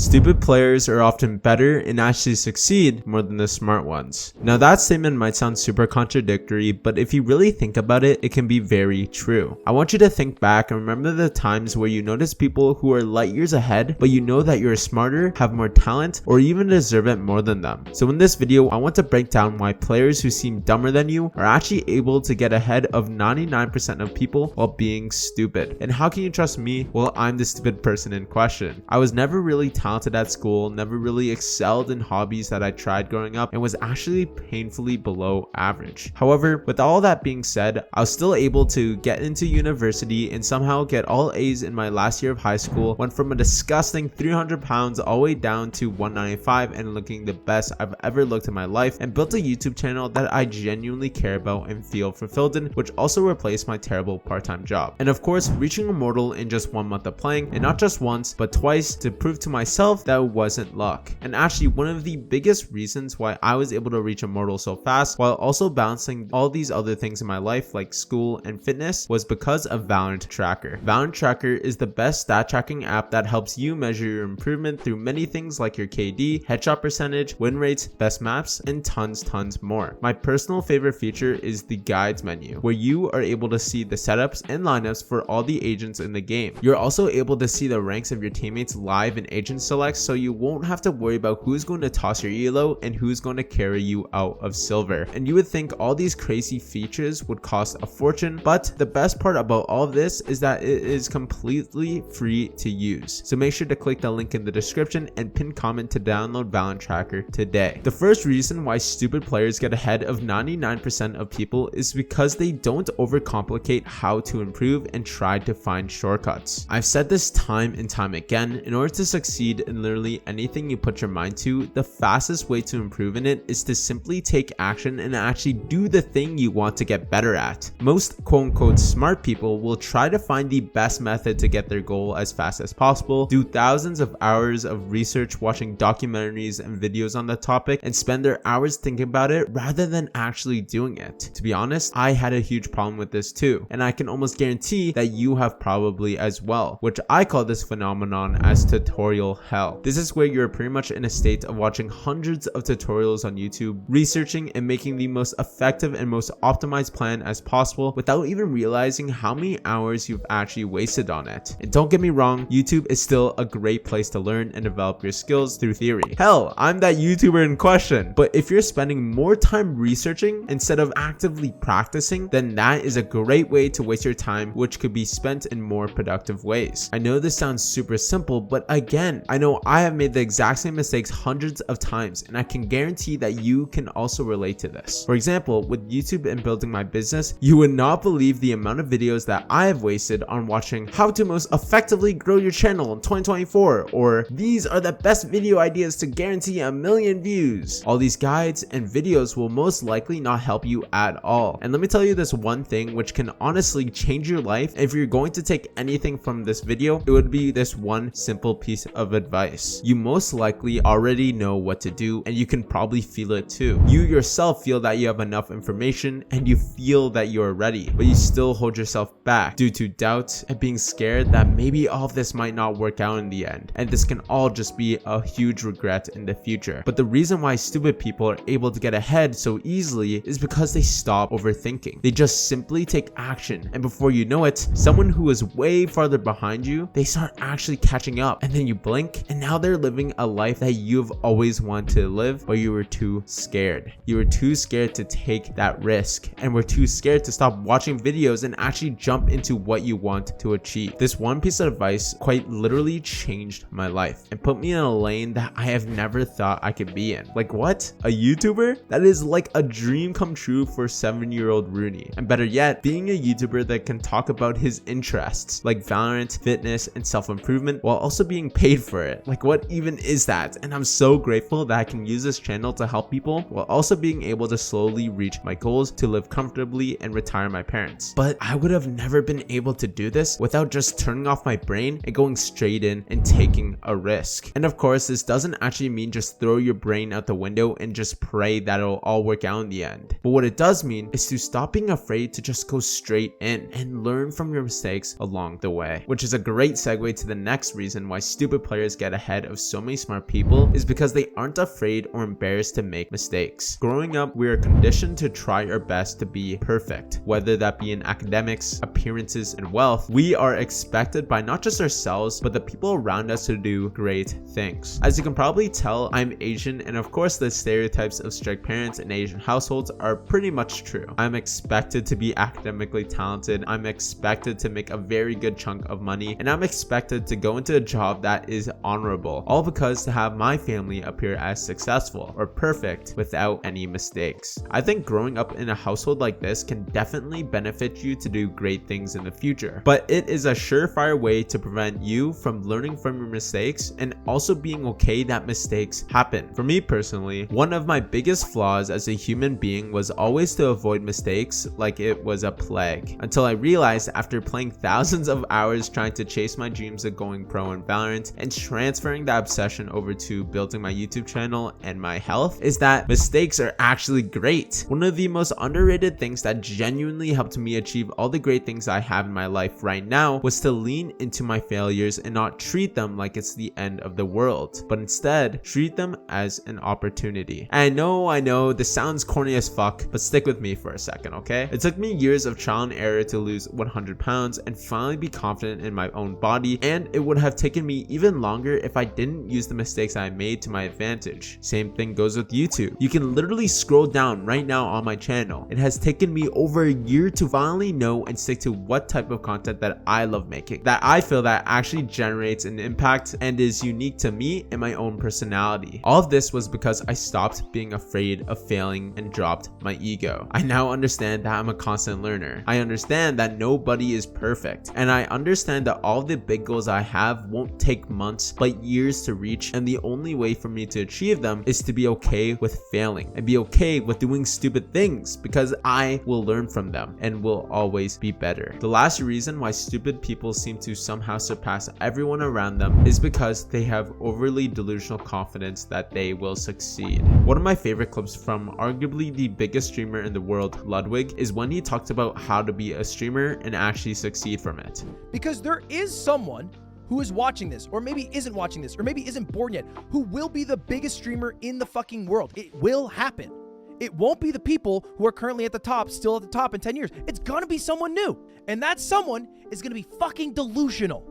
Stupid players are often better and actually succeed more than the smart ones. Now that statement might sound super contradictory, but if you really think about it, it can be very true. I want you to think back and remember the times where you notice people who are light years ahead, but you know that you're smarter, have more talent, or even deserve it more than them. So in this video, I want to break down why players who seem dumber than you are actually able to get ahead of 99% of people while being stupid. And how can you trust me? Well, I'm the stupid person in question. I was never really talented at school, never really excelled in hobbies that I tried growing up, and was actually painfully below average. However, with all that being said, I was still able to get into university and somehow get all A's in my last year of high school, went from a disgusting 300 pounds all the way down to 195 and looking the best I've ever looked in my life, and built a YouTube channel that I genuinely care about and feel fulfilled in, which also replaced my terrible part-time job. And of course, reaching Immortal in just 1 month of playing, and not just once, but twice, to prove to myself that it wasn't luck. And actually, one of the biggest reasons why I was able to reach Immortal so fast while also balancing all these other things in my life like school and fitness was because of Valorant Tracker. Valorant Tracker is the best stat tracking app that helps you measure your improvement through many things like your KD, headshot percentage, win rates, best maps, and tons more. My personal favorite feature is the guides menu, where you are able to see the setups and lineups for all the agents in the game. You're also able to see the ranks of your teammates live in agent selects, so you won't have to worry about who's going to toss your elo and who's going to carry you out of silver. And you would think all these crazy features would cost a fortune, but the best part about all of this is that it is completely free to use. So make sure to click the link in the description and pin comment to download Valorant Tracker today. The first reason why stupid players get ahead of 99% of people is because they don't overcomplicate how to improve and try to find shortcuts. I've said this time and time again, in order to succeed in literally anything you put your mind to, the fastest way to improve in it is to simply take action and actually do the thing you want to get better at. Most quote-unquote smart people will try to find the best method to get their goal as fast as possible, do thousands of hours of research watching documentaries and videos on the topic, and spend their hours thinking about it rather than actually doing it. To be honest, I had a huge problem with this too, and I can almost guarantee that you have probably as well, which I call this phenomenon as tutorial hell. This is where you're pretty much in a state of watching hundreds of tutorials on YouTube, researching and making the most effective and most optimized plan as possible without even realizing how many hours you've actually wasted on it. And don't get me wrong, YouTube is still a great place to learn and develop your skills through theory. Hell, I'm that YouTuber in question. But if you're spending more time researching instead of actively practicing, then that is a great way to waste your time, which could be spent in more productive ways. I know this sounds super simple, but again, I know I have made the exact same mistakes hundreds of times, and I can guarantee that you can also relate to this. For example, with YouTube and building my business, you would not believe the amount of videos that I have wasted on watching how to most effectively grow your channel in 2024, or these are the best video ideas to guarantee 1 million views. All these guides and videos will most likely not help you at all. And let me tell you this one thing which can honestly change your life. If you're going to take anything from this video, it would be this one simple piece of advice. You most likely already know what to do, and you can probably feel it too. You yourself feel that you have enough information and you feel that you're ready, but you still hold yourself back due to doubt and being scared that maybe all of this might not work out in the end, and this can all just be a huge regret in the future. But the reason why stupid people are able to get ahead so easily is because they stop overthinking. They just simply take action, and before you know it, someone who is way farther behind you, they start actually catching up, and then you blink and now they're living a life that you've always wanted to live, but you were too scared. You were too scared to take that risk, and were too scared to stop watching videos and actually jump into what you want to achieve. This one piece of advice quite literally changed my life and put me in a lane that I have never thought I could be in. Like, what? A YouTuber? That is like a dream come true for 7-year-old Rooney. And better yet, being a YouTuber that can talk about his interests like Valorant, fitness, and self-improvement while also being paid for it. Like, what even is that? And I'm so grateful that I can use this channel to help people while also being able to slowly reach my goals to live comfortably and retire my parents. But I would have never been able to do this without just turning off my brain and going straight in and taking a risk. And of course, this doesn't actually mean just throw your brain out the window and just pray that it'll all work out in the end. But what it does mean is to stop being afraid to just go straight in and learn from your mistakes along the way, which is a great segue to the next reason why stupid players players get ahead of so many smart people is because they aren't afraid or embarrassed to make mistakes. Growing up, we are conditioned to try our best to be perfect, whether that be in academics, appearances, and wealth. We are expected by not just ourselves, but the people around us to do great things. As you can probably tell, I'm Asian, and of course the stereotypes of strict parents in Asian households are pretty much true. I'm expected to be academically talented, I'm expected to make a very good chunk of money, and I'm expected to go into a job that is honorable, all because to have my family appear as successful or perfect without any mistakes. I think growing up in a household like this can definitely benefit you to do great things in the future, but it is a surefire way to prevent you from learning from your mistakes and also being okay that mistakes happen. For me personally, one of my biggest flaws as a human being was always to avoid mistakes like it was a plague, until I realized after playing thousands of hours trying to chase my dreams of going pro in Valorant and transferring that obsession over to building my YouTube channel and my health, is that mistakes are actually great. One of the most underrated things that genuinely helped me achieve all the great things I have in my life right now was to lean into my failures and not treat them like it's the end of the world, but instead treat them as an opportunity. And I know this sounds corny as fuck, but stick with me for a second, okay? It took me years of trial and error to lose 100 pounds and finally be confident in my own body, and it would have taken me even longer if I didn't use the mistakes I made to my advantage. Same thing goes with YouTube. You can literally scroll down right now on my channel. It has taken me over a year to finally know and stick to what type of content that I love making, that I feel that actually generates an impact and is unique to me and my own personality. All of this was because I stopped being afraid of failing and dropped my ego. I now understand that I'm a constant learner. I understand that nobody is perfect, and I understand that all the big goals I have won't take months but years to reach, and the only way for me to achieve them is to be okay with failing and be okay with doing stupid things, because I will learn from them and will always be better. The last reason why stupid people seem to somehow surpass everyone around them is because they have overly delusional confidence that they will succeed. One of my favorite clips from arguably the biggest streamer in the world, Ludwig, is when he talked about how to be a streamer and actually succeed from it. Because there is someone who is watching this, or maybe isn't watching this, or maybe isn't born yet, who will be the biggest streamer in the fucking world. It will happen. It won't be the people who are currently at the top, still at the top in 10 years. It's gonna be someone new. And that someone is gonna be fucking delusional.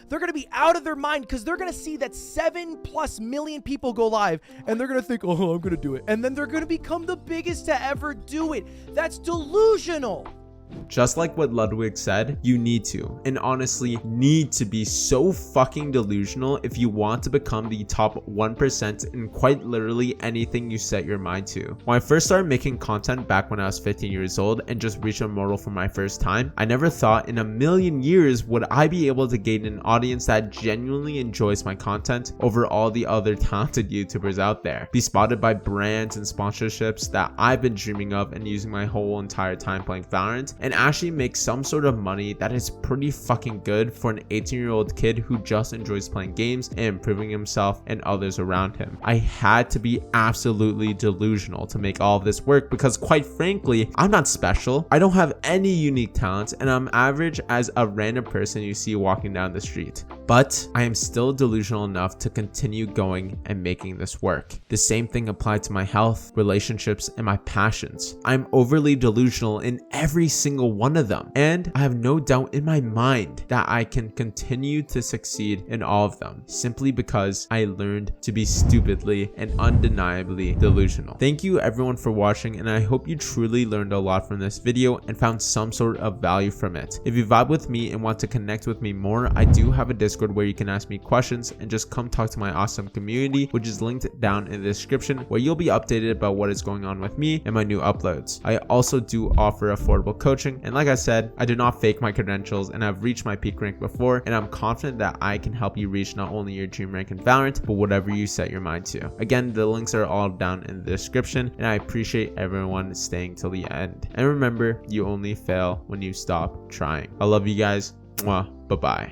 They're gonna be out of their mind because they're gonna see that 7+ million people go live and they're gonna think, oh, I'm gonna do it. And then they're gonna become the biggest to ever do it. That's delusional. Just like what Ludwig said, you need to, and honestly need to, be so fucking delusional if you want to become the top 1% in quite literally anything you set your mind to. When I first started making content back when I was 15 years old and just reached Immortal for my first time, I never thought in a million years would I be able to gain an audience that genuinely enjoys my content over all the other talented YouTubers out there, be spotted by brands and sponsorships that I've been dreaming of and using my whole entire time playing Valorant, and actually make some sort of money that is pretty fucking good for an 18-year-old kid who just enjoys playing games and improving himself and others around him. I had to be absolutely delusional to make all of this work because, quite frankly, I'm not special. I don't have any unique talents, and I'm average as a random person you see walking down the street. But I am still delusional enough to continue going and making this work. The same thing applied to my health, relationships, and my passions. I'm overly delusional in every single one of them, and I have no doubt in my mind that I can continue to succeed in all of them simply because I learned to be stupidly and undeniably delusional. Thank you everyone for watching, and I hope you truly learned a lot from this video and found some sort of value from it. If you vibe with me and want to connect with me more, I do have a Discord where you can ask me questions and just come talk to my awesome community, which is linked down in the description, where you'll be updated about what is going on with me and my new uploads. I also do offer affordable coaching, and like I said, I do not fake my credentials, and I've reached my peak rank before, and I'm confident that I can help you reach not only your dream rank in Valorant, but whatever you set your mind to. Again, the links are all down in the description, and I appreciate everyone staying till the end. And remember, you only fail when you stop trying. I love you guys. Mwah. Bye-bye.